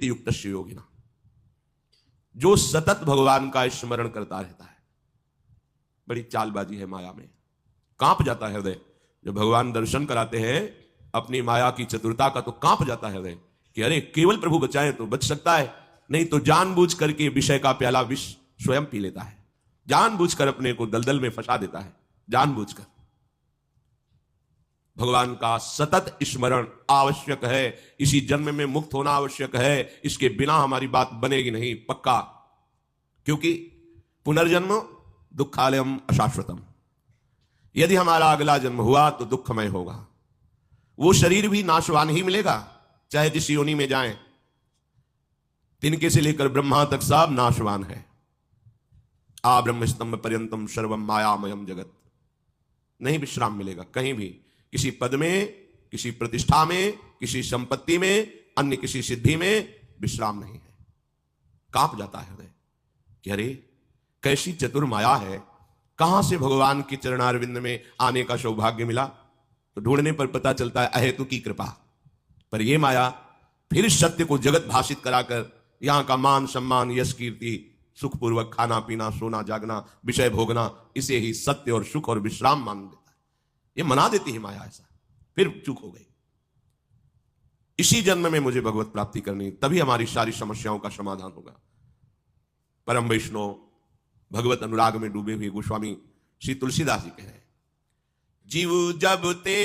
इति युक्तस्य योगिना, जो सतत भगवान का स्मरण करता रहता है। बड़ी चालबाजी है माया में, कांप जाता है हृदय जब भगवान दर्शन कराते हैं अपनी माया की चतुरता का, तो कांप जाता है हृदय कि अरे केवल प्रभु बचाए तो बच सकता है, नहीं तो जानबूझ करके विषय का प्याला विष स्वयं पी लेता है, जानबूझकर अपने को दलदल में फंसा देता है, जानबूझकर। भगवान का सतत स्मरण आवश्यक है, इसी जन्म में मुक्त होना आवश्यक है, इसके बिना हमारी बात बनेगी नहीं, पक्का। क्योंकि पुनर्जन्म दुखालयम अशाश्वतम, यदि हमारा अगला जन्म हुआ तो दुखमय होगा। वो शरीर भी नाशवान ही मिलेगा, चाहे जिस योनि में जाएं। तिनके से लेकर ब्रह्मा तक सब नाशवान है। आ ब्रह्म स्तंभ पर्यंतम सर्वम मायामयम जगत, नहीं विश्राम मिलेगा कहीं भी, किसी पद में, किसी प्रतिष्ठा में, किसी संपत्ति में, अन्य किसी सिद्धि में विश्राम नहीं है। कांप जाता है हृदय कि अरे कैसी चतुर माया है, कहां से भगवान के चरणारविंद में आने का सौभाग्य मिला। तो ढूंढने पर पता चलता है अहेतु की कृपा। पर यह माया फिर सत्य को जगत भाषित कराकर यहां का मान सम्मान, यश कीर्ति, सुखपूर्वक खाना पीना, सोना जागना, विषय भोगना, इसे ही सत्य और सुख और विश्राम मान देता है। ये मना देती है माया ऐसा, फिर चूक हो गई। इसी जन्म में मुझे भगवत प्राप्ति करनी, तभी हमारी सारी समस्याओं का समाधान होगा। परम वैष्णव भगवत अनुराग में डूबे हुए गोस्वामी श्री तुलसीदास जी कह रहे हैं, जीव जब ते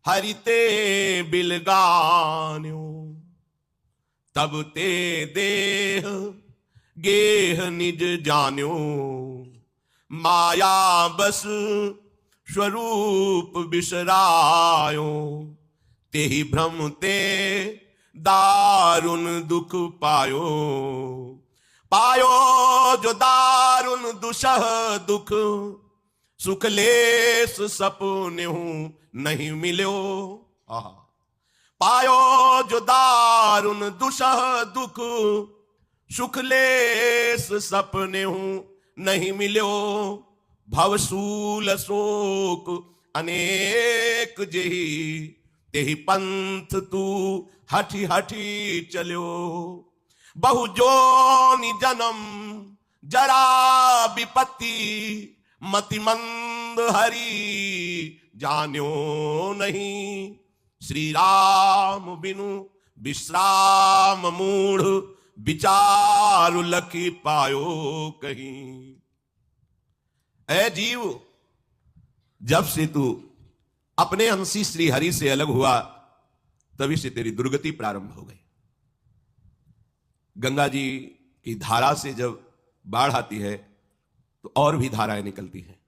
हरिते बिलगान्यो, तब ते देह गेह निज जान्यो, माया बस स्वरूप बिसरायो, तेहि भ्रम ते दारुण दुख पायो, पायो जो दारुण दुसह दुख, सुख लेस सपने हूं नहीं मिलो। पायो जो दारुण दुसह दुख, सुख लेस सपने हूं नहीं मिलो, भवसूल शोक अनेक जेहि, तेहि पंथ तू हठी हठी चलो, बहु जोनि जन्म जरा विपत्ति, मति मंद हरि जान्यो नहीं, श्री राम बिनु विश्राम मूढ़, विचारु लखी पायो कहीं। ऐ जीव, जब से तू अपने अंशी श्री हरि से अलग हुआ, तभी से तेरी दुर्गति प्रारंभ हो गई। गंगा जी की धारा से जब बाढ़ आती है तो और भी धाराएं निकलती हैं।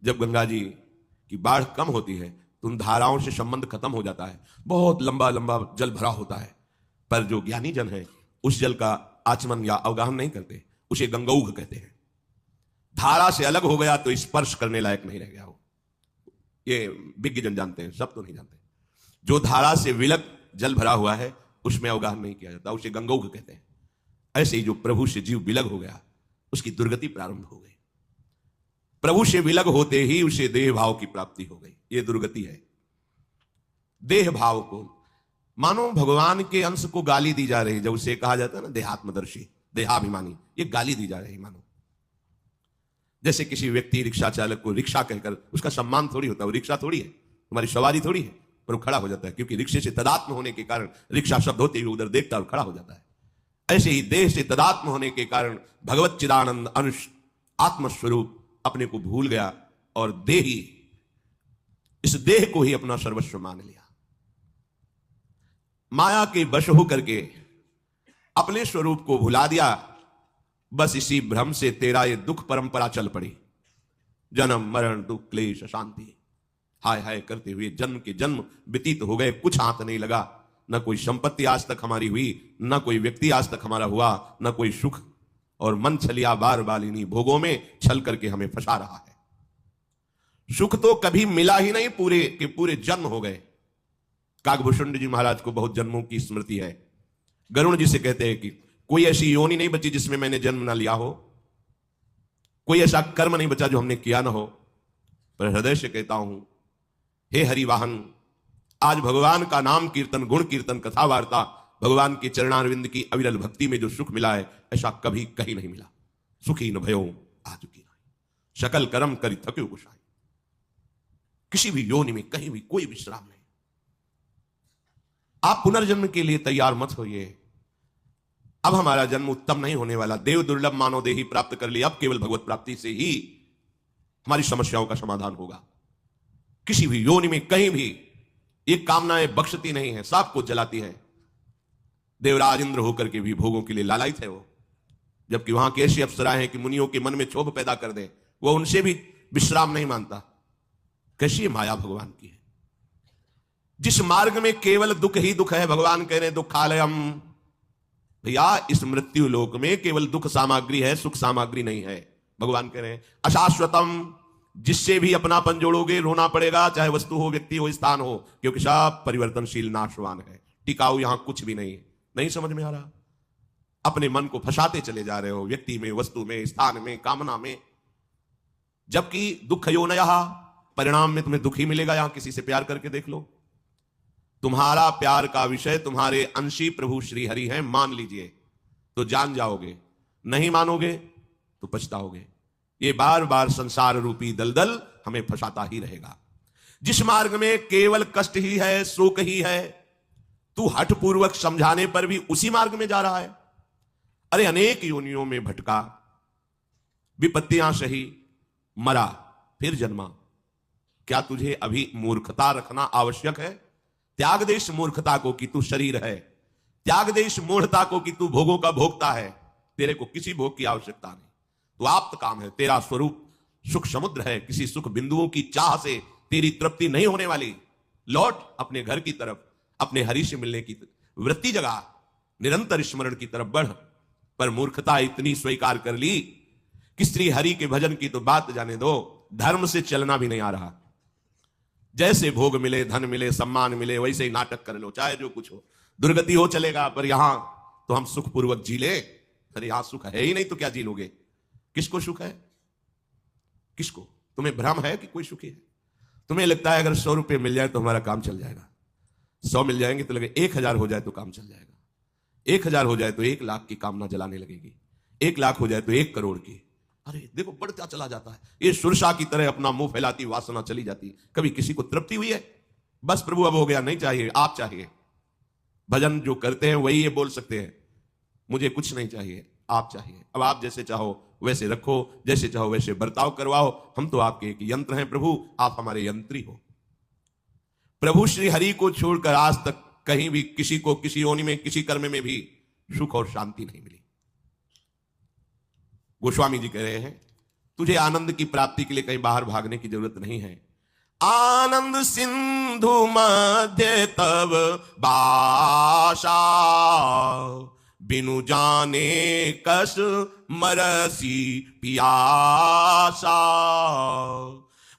जब गंगा जी की बाढ़ कम होती है तो उन धाराओं से संबंध खत्म हो जाता है, बहुत लंबा लंबा जल भरा होता है। पर जो ज्ञानी जन है उस जल का आचमन या अवगाहन नहीं करते, उसे गंगौघ कहते हैं। धारा से अलग हो गया तो स्पर्श करने लायक नहीं रह गया वो। ये विज्ञ जन जानते हैं, सब तो नहीं जानते। जो धारा से विलग जल भरा हुआ है उसमें अवगाहन नहीं किया जाता, उसे गंगौघ कहते हैं। ऐसे ही जो प्रभु से जीव विलग हो गया उसकी दुर्गति प्रारंभ हो गई। प्रभु से विलग होते ही उसे देह भाव की प्राप्ति हो गई। यह दुर्गति है। देह भाव को मानो भगवान के अंश को गाली दी जा रही, जब उसे कहा जाता है ना देहात्मदर्शी, देहाभिमानी, ये गाली दी जा रही मानो। जैसे किसी व्यक्ति रिक्शा चालक को रिक्शा कहकर, उसका सम्मान थोड़ी होता है, वो रिक्शा थोड़ी है, तुम्हारी सवारी थोड़ी है, पर वो खड़ा हो जाता है क्योंकि रिक्शे से तदात्म होने के कारण रिक्शा शब्द होते ही उधर देखता और खड़ा हो जाता है। ऐसे ही देह से तदात्म होने के कारण भगवत चिदानंद अंश आत्मस्वरूप अपने को भूल गया और देही, इस देह को ही अपना सर्वस्व मान लिया। माया के वश होकर के अपने स्वरूप को भुला दिया। बस इसी भ्रम से तेरा ये दुख परंपरा चल पड़ी। जन्म मरण दुख क्लेश अशांति, हाय हाय करते हुए जन्म के जन्म व्यतीत हो गए, कुछ हाथ नहीं लगा। न कोई संपत्ति आज तक हमारी हुई, न कोई व्यक्ति आज तक हमारा हुआ, न कोई सुख, और मन छलिया बार बालिनी भोगों में छल करके हमें फंसा रहा है। सुख तो कभी मिला ही नहीं, पूरे के पूरे जन्म हो गए। काकभूषण जी महाराज को बहुत जन्मों की स्मृति है। गरुण जी से कहते हैं कि कोई ऐसी योनि नहीं बची जिसमें मैंने जन्म ना लिया हो, कोई ऐसा कर्म नहीं बचा जो हमने किया ना हो। पर हृदय से कहता हूं, हे हरिवाहन, आज भगवान का नाम कीर्तन, गुण कीर्तन, कथा वार्ता भगवान के चरणारविंद की अविरल भक्ति में जो सुख मिला है, ऐसा कभी कहीं नहीं मिला। सुखी न भयो आज की नाई, शकल कर्म करी थक्यो गुसाई। किसी भी योनि में कहीं भी कोई विश्राम नहीं। आप पुनर्जन्म के लिए तैयार मत होइए। अब हमारा जन्म उत्तम नहीं होने वाला। देव दुर्लभ मानव देही प्राप्त कर लिया, अब केवल भगवत प्राप्ति से ही हमारी समस्याओं का समाधान होगा। किसी भी योनि में कहीं भी ये कामनाएं बख्शती नहीं है, सबको जलाती है। देवराज इंद्र होकर के भी भोगों के लिए लालायित है वो, जबकि वहां की ऐसी अप्सराएं हैं कि मुनियों के मन में क्षोभ पैदा कर दे, वो उनसे भी विश्राम नहीं मानता। कैसी माया भगवान की है। जिस मार्ग में केवल दुख ही दुख है, भगवान कह रहे दुखालयम, भैया इस मृत्यु लोक में केवल दुख सामग्री है, सुख सामग्री नहीं है। भगवान कह रहे हैं अशाश्वतम, जिससे भी अपनापन जोड़ोगे रोना पड़ेगा, चाहे वस्तु हो, व्यक्ति हो, स्थान हो, क्योंकि सब परिवर्तनशील नाशवान है। टिकाऊ यहां कुछ भी नहीं। नहीं समझ में आ रहा? अपने मन को फंसाते चले जा रहे हो, व्यक्ति में, वस्तु में, स्थान में, कामना में, जबकि दुख योनयः, परिणाम में तुम्हें दुख ही मिलेगा। यहां किसी से प्यार करके देख लो, तुम्हारा प्यार का विषय तुम्हारे अंशी प्रभु श्री हरि हैं, मान लीजिए तो जान जाओगे, नहीं मानोगे तो पछताओगे। ये बार बार संसार रूपी दलदल हमें फंसाता ही रहेगा। जिस मार्ग में केवल कष्ट ही है, शोक ही है, तू हठपूर्वक समझाने पर भी उसी मार्ग में जा रहा है। अरे अनेक योनियों में भटका, विपत्तियां सही, मरा, फिर जन्मा। क्या तुझे अभी मूर्खता रखना आवश्यक है? त्याग दे इस मूर्खता को कि तू शरीर है, त्याग दे इस मूढ़ता को कि तू भोगों का भोगता है। तेरे को किसी भोग की आवश्यकता नहीं, तो आप्त काम है। तेरा स्वरूप सुख समुद्र है, किसी सुख बिंदुओं की चाह से तेरी तृप्ति नहीं होने वाली। लौट अपने घर की तरफ, अपने हरि से मिलने की वृत्ति जगा, निरंतर स्मरण की तरफ बढ़। पर मूर्खता इतनी स्वीकार कर ली कि श्री हरि के भजन की तो बात जाने दो, धर्म से चलना भी नहीं आ रहा। जैसे भोग मिले, धन मिले, सम्मान मिले, वैसे ही नाटक कर लो, चाहे जो कुछ हो, दुर्गति हो चलेगा, पर यहां तो हम सुखपूर्वक जी ले। अरे यहां सुख है ही नहीं तो क्या जी लोगे? किसको सुख है? किसको? तुम्हें भ्रम है कि कोई सुखी है? तुम्हें लगता है अगर 100 रुपये मिल जाए तो हमारा काम चल जाएगा, 100 मिल जाएंगे तो लगे 1000 हो जाए तो काम चल जाएगा, 1000 हो जाए तो 1 लाख की कामना जलाने लगेगी, 1 लाख हो जाए तो 1 करोड़ की। अरे देखो बढ़ता चला जाता है। ये सुरसा की तरह अपना मुंह फैलाती वासना चली जाती। कभी किसी को तृप्ति हुई है? बस प्रभु अब हो गया, नहीं चाहिए, आप चाहिए। भजन जो करते हैं वही ये बोल सकते हैं, मुझे कुछ नहीं चाहिए, आप चाहिए। अब आप जैसे चाहो वैसे रखो, जैसे चाहो वैसे बर्ताव करवाओ। हम तो आपके एक यंत्र हैं प्रभु, आप हमारे यंत्री हो। प्रभु श्री हरि को छोड़कर आज तक कहीं भी किसी को किसी योनि में, किसी कर्म में भी सुख और शांति नहीं मिली। गोस्वामी जी कह रहे हैं तुझे आनंद की प्राप्ति के लिए कहीं बाहर भागने की जरूरत नहीं है। आनंद सिंधु मध्य तब बाशा, बिनु जाने कस मरसी पियासा।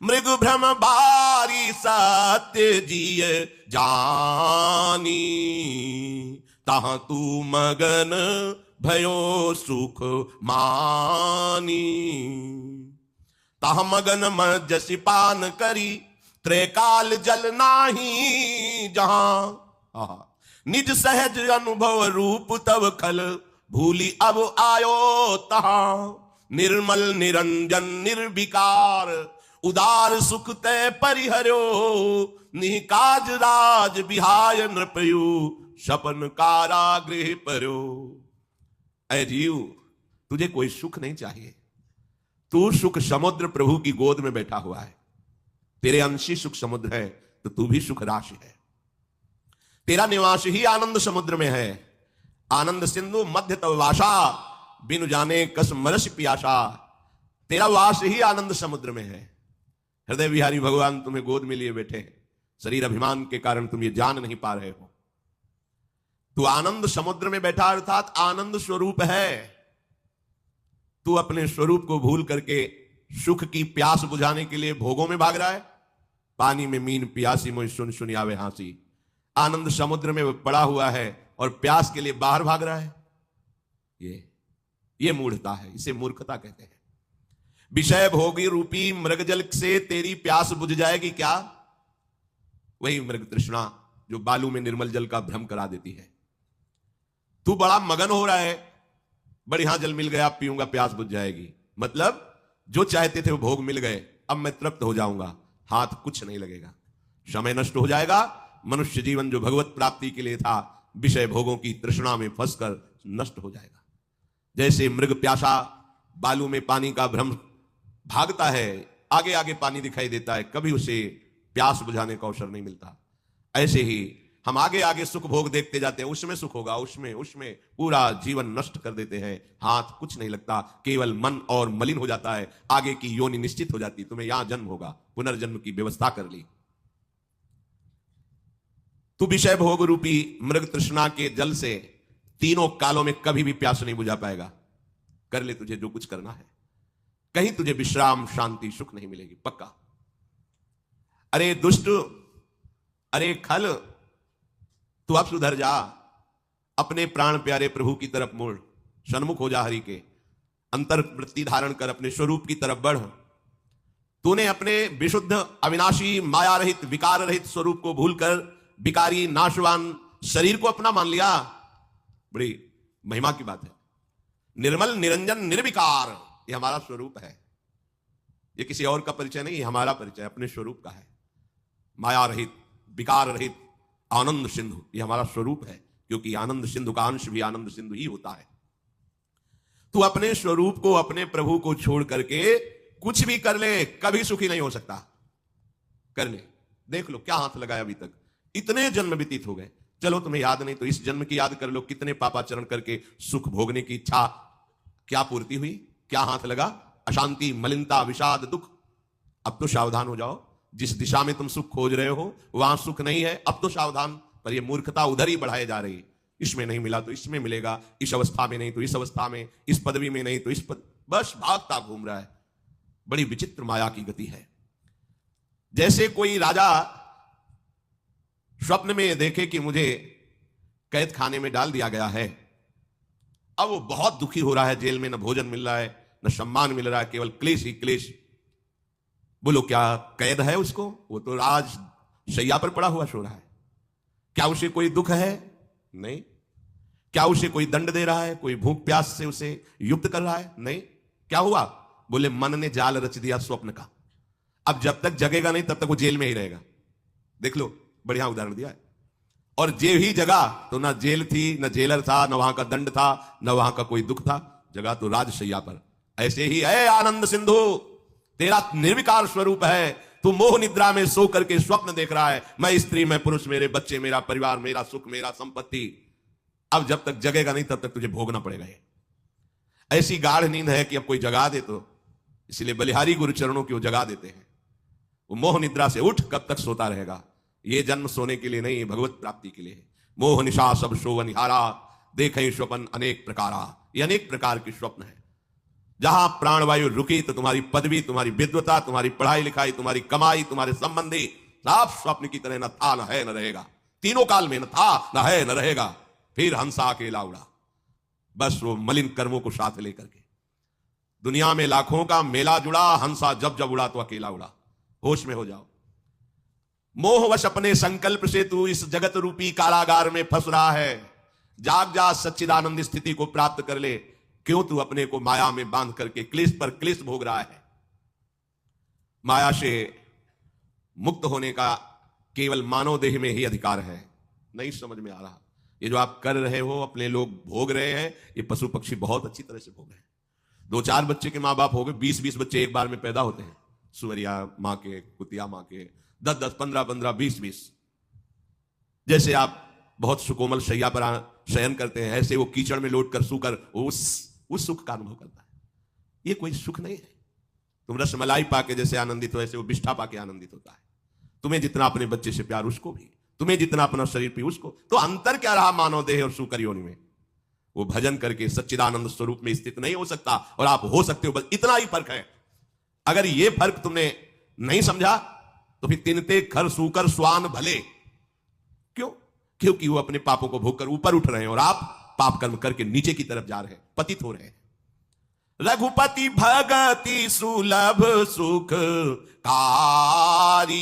मृग भ्रम बारी सत्य जिय जानी, तहाँ तू मगन भयो सुख मानी। तह मगन मजसी पान करी, त्रैकाल जल नाही जहां। निज सहज अनुभव रूप तब खल, भूली अब आयो तहां। निर्मल निरंजन निर्विकार, उदार सुख तय परिहर्यो। निकाज राज बिहाय नृपयु, सपन कारागृह पर्यो। ऐ जीव, तुझे कोई सुख नहीं चाहिए। तू सुख समुद्र प्रभु की गोद में बैठा हुआ है। तेरे अंशी सुख समुद्र है तो तू भी सुख राशि है। तेरा निवास ही आनंद समुद्र में है। आनंद सिंधु मध्य तव वासा, बिनु जाने कस मरस पियासा। तेरा वास ही आनंद समुद्र में है। हृदय विहारी भगवान तुम्हें गोद में लिए बैठे हैं। शरीर अभिमान के कारण तुम ये जान नहीं पा रहे हो। तू आनंद समुद्र में बैठा, अर्थात आनंद स्वरूप है। तू अपने स्वरूप को भूल करके सुख की प्यास बुझाने के लिए भोगों में भाग रहा है। पानी में मीन प्यासी मोहि सुन सुन आवे हांसी। आनंद समुद्र में पड़ा हुआ है और प्यास के लिए बाहर भाग रहा है। ये मूढ़ता है, इसे मूर्खता कहते हैं। विषय भोगी रूपी मृग जल से तेरी प्यास बुझ जाएगी क्या? वही मृग तृष्णा जो बालू में निर्मल जल का भ्रम करा देती है। तू बड़ा मगन हो रहा है, बढ़िया जल मिल गया, पीऊंगा प्यास बुझ जाएगी। मतलब जो चाहते थे वो भोग मिल गए, अब मैं तृप्त हो जाऊंगा, हाथ कुछ नहीं लगेगा, समय नष्ट हो जाएगा। मनुष्य जीवन जो भगवत प्राप्ति के लिए था, विषय भोगों की तृष्णा में फंसकर नष्ट हो जाएगा। जैसे मृग प्यासा बालू में पानी का भ्रम भागता है, आगे आगे पानी दिखाई देता है, कभी उसे प्यास बुझाने का अवसर नहीं मिलता। ऐसे ही हम आगे आगे सुख भोग देखते जाते हैं, उसमें सुख होगा, उसमें उसमें पूरा जीवन नष्ट कर देते हैं, हाथ कुछ नहीं लगता, केवल मन और मलिन हो जाता है। आगे की योनि निश्चित हो जाती, तुम्हें यहां जन्म होगा, पुनर्जन्म की व्यवस्था कर ली। तू विषय भोग रूपी मृग तृष्णा के जल से तीनों कालों में कभी भी प्यास नहीं बुझा पाएगा। कर ले तुझे जो कुछ करना है, कहीं तुझे विश्राम शांति सुख नहीं मिलेगी, पक्का। अरे दुष्ट, अरे खल, तू अब सुधर जा, अपने प्राण प्यारे प्रभु की तरफ मुड़, सन्मुख हो जा हरि के, अंतर वृत्ति धारण कर अपने स्वरूप की तरफ बढ़। तूने अपने विशुद्ध अविनाशी माया रहित विकार रहित स्वरूप को भूलकर विकारी नाशवान शरीर को अपना मान लिया। बड़ी महिमा की बात है। निर्मल निरंजन निर्विकार, ये हमारा स्वरूप है, ये किसी और का परिचय नहीं, हमारा परिचय अपने स्वरूप का है। माया रहित विकार रहित आनंद सिंधु, ये हमारा स्वरूप है, क्योंकि आनंद सिंधु का अंश भी आनंद सिंधु ही होता है। तू अपने स्वरूप को, अपने प्रभु को छोड़ करके कुछ भी कर ले, कभी सुखी नहीं हो सकता। कर ले, देख लो क्या हाथ लगाया अभी तक, इतने जन्म व्यतीत हो गए, चलो तुम्हें याद नहीं तो इस जन्म की याद कर लो, कितने पापाचरण करके सुख भोगने की इच्छा क्या पूर्ति हुई, क्या हाथ लगा, अशांति, मलिनता, विषाद, दुख। अब तो सावधान हो जाओ, जिस दिशा में तुम सुख खोज रहे हो वहां सुख नहीं है, अब तो सावधान। पर ये मूर्खता उधर ही बढ़ाए जा रही है, इसमें नहीं मिला तो इसमें मिलेगा, इस अवस्था में नहीं तो इस अवस्था में, इस पदवी में नहीं तो इस पद, बस भागता घूम रहा है। बड़ी विचित्र माया की गति है। जैसे कोई राजा स्वप्न में देखे कि मुझे कैद खाने में डाल दिया गया है, अब वो बहुत दुखी हो रहा है, जेल में न भोजन मिल रहा है न सम्मान मिल रहा है, केवल क्लेश ही क्लेश। बोलो क्या कैद है उसको? वो तो राज शैया पर पड़ा हुआ सो रहा है। क्या उसे कोई दुख है? नहीं। क्या उसे कोई दंड दे रहा है? कोई भूख प्यास से उसे युक्त कर रहा है? नहीं। क्या हुआ? बोले मन ने जाल रच दिया स्वप्न का, अब जब तक जगेगा नहीं तब तक वो जेल में ही रहेगा। देख लो, बढ़िया उदाहरण दिया है। और जेल ही जगा तो ना जेल थी, न जेलर था, न वहां का दंड था, न वहां का कोई दुख था, जगा तो राजशैया पर। ऐसे ही है आनंद सिंधु, तेरा निर्विकार स्वरूप है, तू मोह निद्रा में सो करके स्वप्न देख रहा है, मैं स्त्री, मैं पुरुष, मेरे बच्चे, मेरा परिवार, मेरा सुख, मेरा संपत्ति। अब जब तक जगेगा नहीं तब तक तुझे भोगना पड़ेगा। ऐसी गाढ़ नींद है कि अब कोई जगा दे तो, इसलिए बलिहारी गुरु चरणों की वो जगा देते हैं। वो मोह निद्रा से उठ, कब तक सोता रहेगा? ये जन्म सोने के लिए नहीं, भगवत प्राप्ति के लिए। मोह निशा सब शोभन निहारा, देखें स्वप्न अनेक प्रकारा। ये अनेक प्रकार के स्वप्न है। जहां प्राणवायु रुकी तो तुम्हारी पदवी, तुम्हारी विद्वता, तुम्हारी पढ़ाई लिखाई, तुम्हारी कमाई, तुम्हारे संबंधी सब स्वप्न की तरह न था, न है, न रहेगा। तीनों काल में न था, न है, न रहेगा। फिर हंसा अकेला उड़ा, बस वो मलिन कर्मों को साथ लेकर के। दुनिया में लाखों का मेला जुड़ा, हंसा जब जब उड़ा तो अकेला उड़ा। होश में हो जाओ। मोहवश अपने संकल्प से तू इस जगत रूपी कारागार में फंस रहा है। जाग जा, सच्चिदानंद स्थिति को प्राप्त कर ले। क्यों तू अपने को माया में बांध करके क्लेश पर क्लेश भोग रहा है? माया से मुक्त होने का केवल मानव देह में ही अधिकार है। नहीं समझ में आ रहा? ये जो आप कर रहे हो, अपने लोग भोग रहे हैं, ये पशु पक्षी बहुत अच्छी तरह से भोग रहे हैं। 2-4 बच्चे के मां बाप हो गए, 20-20 बच्चे एक बार में पैदा होते हैं। सुअरिया मां के, कुतिया मां के, 10-10, 15-15, 20-20। जैसे आप बहुत सुकोमल शैया पर शयन करते हैं, ऐसे वो कीचड़ में लौट कर सूकर उस सुख का अनुभव करता है। ये कोई सुख नहीं है। तुम रसमलाई पाके जैसे आनंदित हो, ऐसे वो बिष्ठा पाके आनंदित होता है। तुम्हें जितना अपने बच्चे से प्यार, उसको भी। तुम्हें जितना अपना शरीर पे, उसको। तो अंतर क्या रहा मानव देह और सूकर योनि में? वो भजन करके सच्चिदानंद स्वरूप में स्थित नहीं हो सकता, और आप हो सकते हो, बस इतना ही फर्क है। अगर ये फर्क तुमने नहीं समझा तो फिर तिनते खर सूकर स्वान भले। क्यों? क्योंकि वो अपने पापों को भोग कर ऊपर उठ रहे हैं और आप पाप कर्म करके नीचे की तरफ जा रहे हैं, पतित हो रहे हैं। रघुपति भगति सुलभ सुख कारी,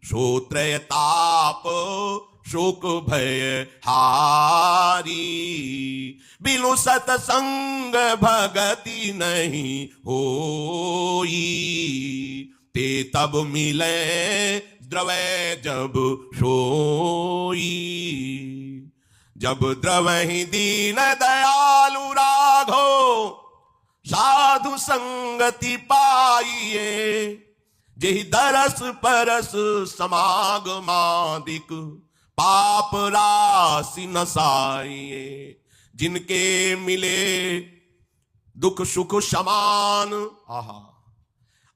श्रोत्रय ताप शोक भय हारी। नारी, बिनु सतसंग भगति नहीं होई, ते तब मिले द्रवै जब सोई। जब द्रवहि दीन दयालु राघो, साधु संगति पाइए, जेहि दरस परस समागमादिक, पाप राशि नसाइए। जिनके मिले दुख सुख समान, आहा,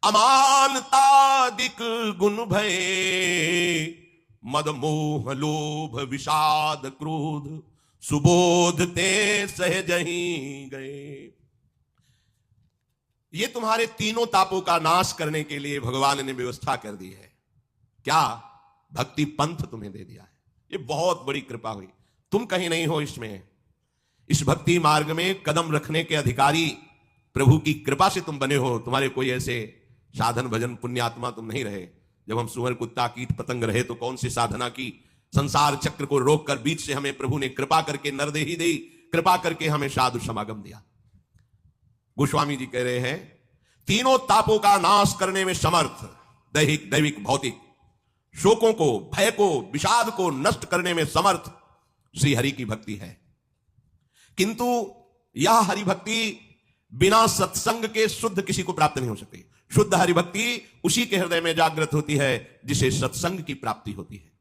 अमानतादिक गुण भये, मद मोह लोभ विषाद क्रोध, सुबोध ते सहजहि गए। ये तुम्हारे तीनों तापों का नाश करने के लिए भगवान ने व्यवस्था कर दी है। क्या? भक्ति पंथ तुम्हें दे दिया है। ये बहुत बड़ी कृपा हुई। तुम कहीं नहीं हो इसमें। इस भक्ति मार्ग में कदम रखने के अधिकारी प्रभु की कृपा से तुम बने हो। तुम्हारे कोई ऐसे साधन भजन पुण्यात्मा तुम नहीं रहे। जब हम सुअर कुत्ता कीट पतंग रहे तो कौन सी साधना की? संसार चक्र को रोककर बीच से हमें प्रभु ने कृपा करके नरदेही दी, कृपा करके हमें साधु समागम दिया। गोस्वामी जी कह रहे हैं, तीनों तापों का नाश करने में समर्थ, दैहिक दैविक भौतिक, शोकों को, भय को, विषाद को नष्ट करने में समर्थ श्री हरि की भक्ति है। किंतु यह हरि भक्ति बिना सत्संग के शुद्ध किसी को प्राप्त नहीं हो सकती। शुद्ध हरि भक्ति उसी के हृदय में जागृत होती है जिसे सत्संग की प्राप्ति होती है।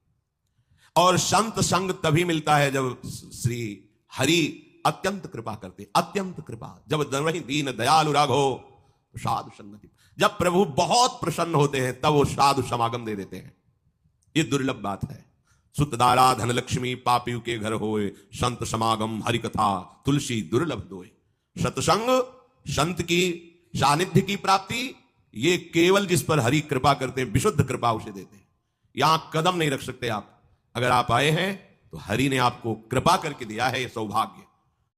और संत संग तभी मिलता है जब श्री हरि अत्यंत कृपा करते, अत्यंत कृपा। जब वही दीन दयालु राघो साधु संगति, जब प्रभु बहुत प्रसन्न होते हैं तब वो साधु समागम दे देते हैं। ये दुर्लभ बात है। सुत दारा धन लक्ष्मी पापियों के घर होए, संत समागम हरि कथा तुलसी दुर्लभ दोए। सत्संग, संत की सानिध्य की प्राप्ति, ये केवल जिस पर हरि कृपा करते हैं, विशुद्ध कृपा उसे देते हैं। यहां कदम नहीं रख सकते आप। अगर आप आए हैं तो हरि ने आपको कृपा करके दिया है ये सौभाग्य।